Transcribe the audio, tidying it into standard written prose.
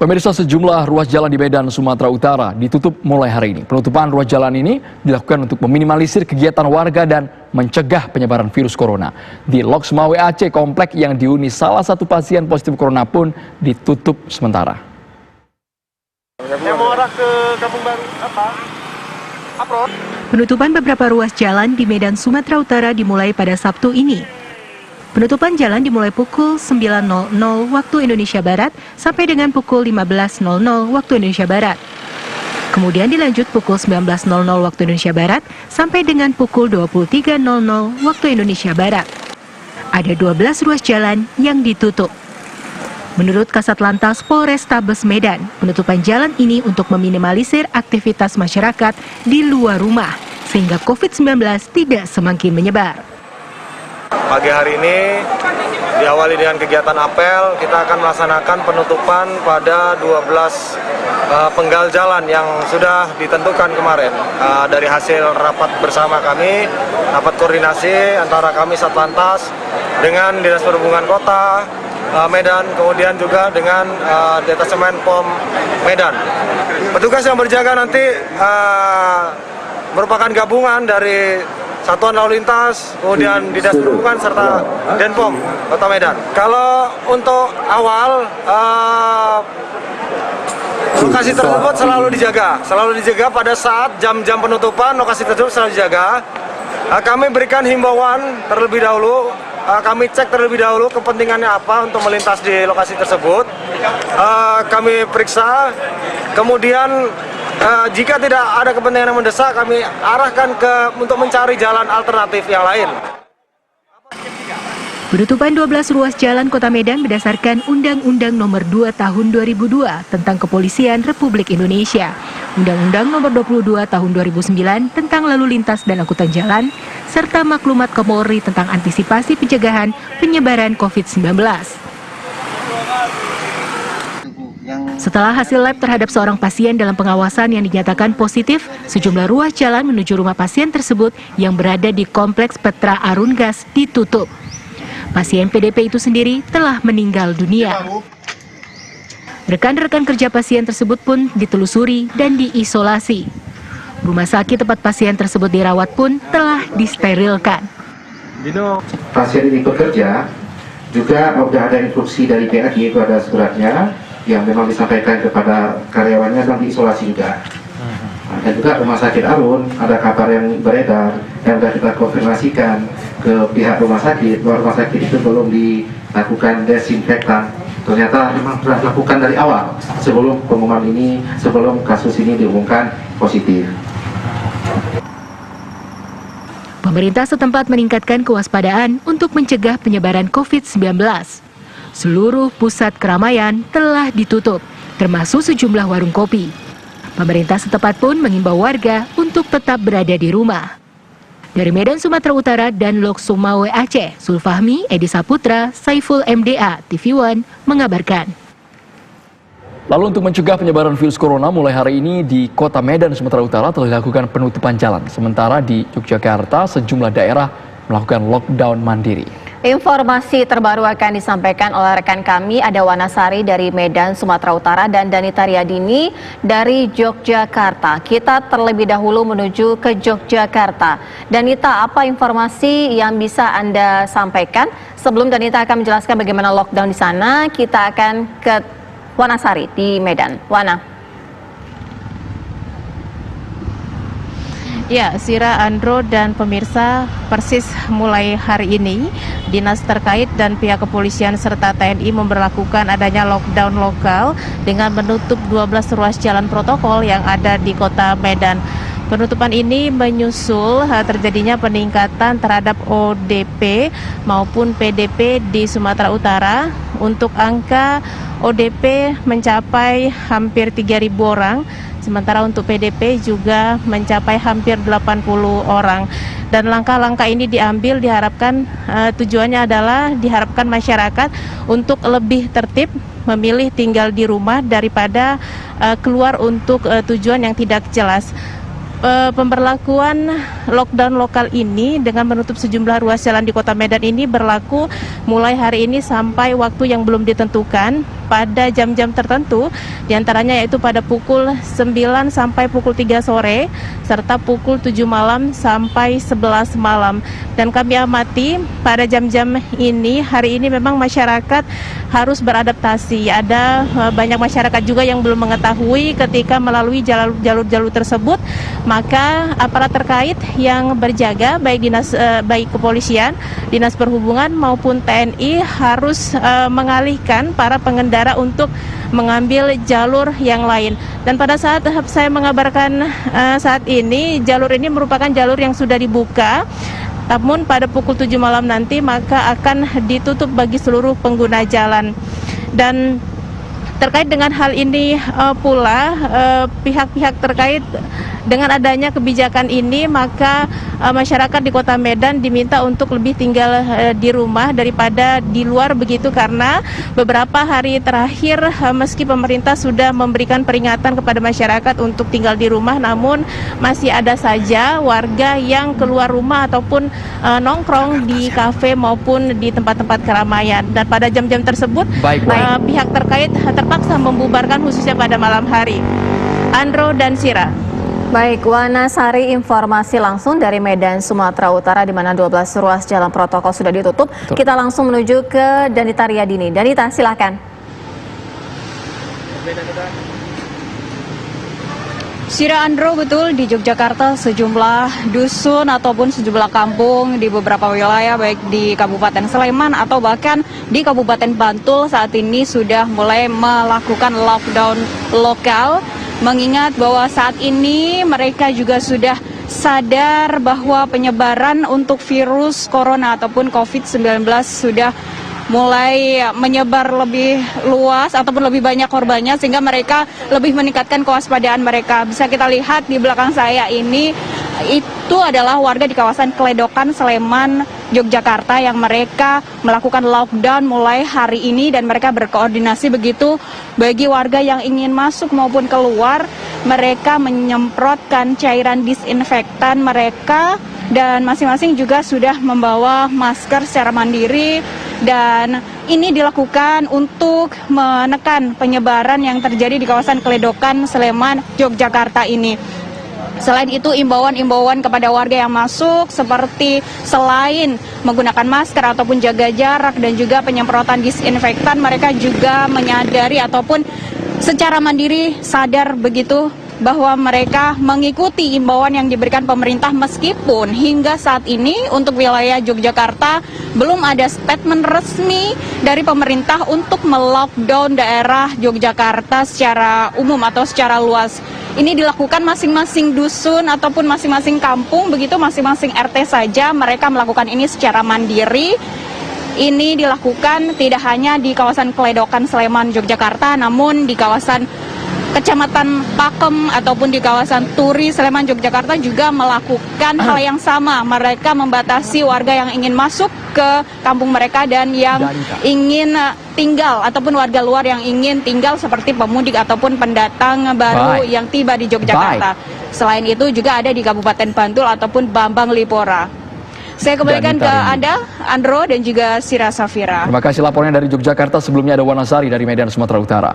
Pemirsa, sejumlah ruas jalan di Medan, Sumatera Utara ditutup mulai hari ini. Penutupan ruas jalan ini dilakukan untuk meminimalisir kegiatan warga dan mencegah penyebaran virus corona. Di Lok Sumawe Aceh, komplek yang dihuni salah satu pasien positif corona pun ditutup sementara. Yang mau arah ke Kampung Baru Penutupan beberapa ruas jalan di Medan, Sumatera Utara dimulai pada Sabtu ini. Penutupan jalan dimulai pukul 9.00 waktu Indonesia Barat sampai dengan pukul 15.00 waktu Indonesia Barat. Kemudian dilanjut pukul 19.00 waktu Indonesia Barat sampai dengan pukul 23.00 waktu Indonesia Barat. Ada 12 ruas jalan yang ditutup. Menurut Kasat Lantas Polrestabes Medan, penutupan jalan ini untuk meminimalisir aktivitas masyarakat di luar rumah sehingga COVID-19 tidak semakin menyebar. Pagi hari ini diawali dengan kegiatan apel. Kita akan melaksanakan penutupan pada 12 penggal jalan yang sudah ditentukan kemarin. Dari hasil rapat bersama kami, rapat koordinasi antara kami Satlantas dengan Dinas Perhubungan Kota Medan, kemudian juga dengan Detasemen POM Medan. Petugas yang berjaga nanti merupakan gabungan dari Satuan Lalu Lintas, kemudian Dinas Perhubungan serta Denpom Kota Medan. Kalau untuk awal lokasi tersebut selalu dijaga pada saat jam-jam penutupan, lokasi tersebut selalu dijaga. Kami berikan himbauan terlebih dahulu, kami cek terlebih dahulu kepentingannya apa untuk melintas di lokasi tersebut. Kami periksa, kemudian jika tidak ada kepentingan yang mendesak, kami arahkan untuk mencari jalan alternatif yang lain. Penutupan 12 ruas jalan Kota Medan berdasarkan Undang-Undang Nomor 2 Tahun 2002 tentang Kepolisian Republik Indonesia, Undang-Undang Nomor 22 Tahun 2009 tentang Lalu Lintas dan Angkutan Jalan, serta Maklumat Kapolri tentang antisipasi pencegahan penyebaran COVID-19. Setelah hasil lab terhadap seorang pasien dalam pengawasan yang dinyatakan positif, sejumlah ruas jalan menuju rumah pasien tersebut yang berada di Kompleks Petra Arungas ditutup. Pasien PDP itu sendiri telah meninggal dunia. Rekan-rekan kerja pasien tersebut pun ditelusuri dan diisolasi. Rumah sakit tempat pasien tersebut dirawat pun telah disterilkan. Pasien ini bekerja, juga sudah ada instruksi dari PAG, itu ada suratnya yang memang disampaikan kepada karyawannya dan diisolasi juga. Dan juga Rumah Sakit Arun ada kabar yang beredar yang sudah kita konfirmasikan ke pihak rumah sakit bahwa rumah sakit itu belum dilakukan desinfektan. Ternyata memang sudah dilakukan dari awal sebelum pengumuman ini, sebelum kasus ini diumumkan positif. Pemerintah setempat meningkatkan kewaspadaan untuk mencegah penyebaran COVID-19. Seluruh pusat keramaian telah ditutup, termasuk sejumlah warung kopi. Pemerintah setempat pun mengimbau warga untuk tetap berada di rumah. Dari Medan, Sumatera Utara dan Lok Sumawe Aceh, Sulfahmi, Edi Saputra, Saiful MDA, TV One mengabarkan. Lalu untuk mencegah penyebaran virus corona, mulai hari ini di Kota Medan, Sumatera Utara telah dilakukan penutupan jalan. Sementara di Yogyakarta, sejumlah daerah melakukan lockdown mandiri. Informasi terbaru akan disampaikan oleh rekan kami, ada Wanasari dari Medan, Sumatera Utara dan Danita Riyadini dari Yogyakarta. Kita terlebih dahulu menuju ke Yogyakarta. Danita, apa informasi yang bisa Anda sampaikan? Sebelum Danita akan menjelaskan bagaimana lockdown di sana, kita akan ke Wanasari di Medan. Wana. Ya, Sira, Andro, dan pemirsa, persis mulai hari ini, dinas terkait dan pihak kepolisian serta TNI memberlakukan adanya lockdown lokal dengan menutup 12 ruas jalan protokol yang ada di Kota Medan. Penutupan ini menyusul terjadinya peningkatan terhadap ODP maupun PDP di Sumatera Utara. Untuk angka ODP mencapai hampir 3.000 orang, sementara untuk PDP juga mencapai hampir 80 orang. Dan langkah-langkah ini diambil diharapkan tujuannya adalah diharapkan masyarakat untuk lebih tertib memilih tinggal di rumah daripada keluar untuk tujuan yang tidak jelas. pemberlakuan lockdown lokal ini dengan menutup sejumlah ruas jalan di Kota Medan ini berlaku mulai hari ini sampai waktu yang belum ditentukan pada jam-jam tertentu, diantaranya yaitu pada pukul 9 sampai pukul 3 sore serta pukul 7 malam sampai 11 malam. Dan kami amati pada jam-jam ini, hari ini memang masyarakat harus beradaptasi. Ada banyak masyarakat juga yang belum mengetahui ketika melalui jalur-jalur tersebut, maka aparat terkait yang berjaga baik kepolisian, dinas perhubungan maupun TNI harus mengalihkan para pengendara untuk mengambil jalur yang lain. Dan pada saat saya mengabarkan saat ini, jalur ini merupakan jalur yang sudah dibuka. Namun pada pukul 7 malam nanti maka akan ditutup bagi seluruh pengguna jalan. Dan terkait dengan hal ini pula pihak-pihak terkait dengan adanya kebijakan ini, maka masyarakat di Kota Medan diminta untuk lebih tinggal di rumah daripada di luar begitu, karena beberapa hari terakhir meski pemerintah sudah memberikan peringatan kepada masyarakat untuk tinggal di rumah, namun masih ada saja warga yang keluar rumah ataupun nongkrong di kafe maupun di tempat-tempat keramaian. Dan pada jam-jam tersebut pihak terkait terpaksa membubarkan khususnya pada malam hari. Andro dan Sira. Baik, Wanasari, informasi langsung dari Medan, Sumatera Utara, di mana 12 ruas jalan protokol sudah ditutup. Betul. Kita langsung menuju ke Danita Riyadini. Danita, silakan. Sira, Andro, betul, di Yogyakarta sejumlah dusun ataupun sejumlah kampung di beberapa wilayah baik di Kabupaten Sleman atau bahkan di Kabupaten Bantul saat ini sudah mulai melakukan lockdown lokal, mengingat bahwa saat ini mereka juga sudah sadar bahwa penyebaran untuk virus corona ataupun COVID-19 sudah mulai menyebar lebih luas ataupun lebih banyak korbannya, sehingga mereka lebih meningkatkan kewaspadaan mereka. Bisa kita lihat di belakang saya ini, itu adalah warga di kawasan Kledokan, Sleman, Yogyakarta yang mereka melakukan lockdown mulai hari ini, dan mereka berkoordinasi begitu bagi warga yang ingin masuk maupun keluar. Mereka menyemprotkan cairan disinfektan mereka, dan masing-masing juga sudah membawa masker secara mandiri, dan ini dilakukan untuk menekan penyebaran yang terjadi di kawasan Kledokan, Sleman, Yogyakarta ini. Selain itu, imbauan-imbauan kepada warga yang masuk seperti selain menggunakan masker ataupun jaga jarak dan juga penyemprotan disinfektan, mereka juga menyadari ataupun secara mandiri sadar begitu bahwa mereka mengikuti imbauan yang diberikan pemerintah, meskipun hingga saat ini untuk wilayah Yogyakarta belum ada statement resmi dari pemerintah untuk melockdown daerah Yogyakarta secara umum atau secara luas. Ini dilakukan masing-masing dusun ataupun masing-masing kampung, begitu masing-masing RT saja mereka melakukan ini secara mandiri. Ini dilakukan tidak hanya di kawasan Kledokan, Sleman, Yogyakarta, namun di kawasan Kecamatan Pakem ataupun di kawasan Turi, Sleman, Yogyakarta juga melakukan hal yang sama. Mereka membatasi warga yang ingin masuk ke kampung mereka dan yang ingin tinggal ataupun warga luar yang ingin tinggal seperti pemudik ataupun pendatang baru yang tiba di Yogyakarta. Selain itu juga ada di Kabupaten Bantul ataupun Bambang Lipora. Saya kembalikan ke Anda, Andro, dan juga Sira Safira. Terima kasih laporannya dari Yogyakarta. Sebelumnya ada Wanasari dari Medan, Sumatera Utara.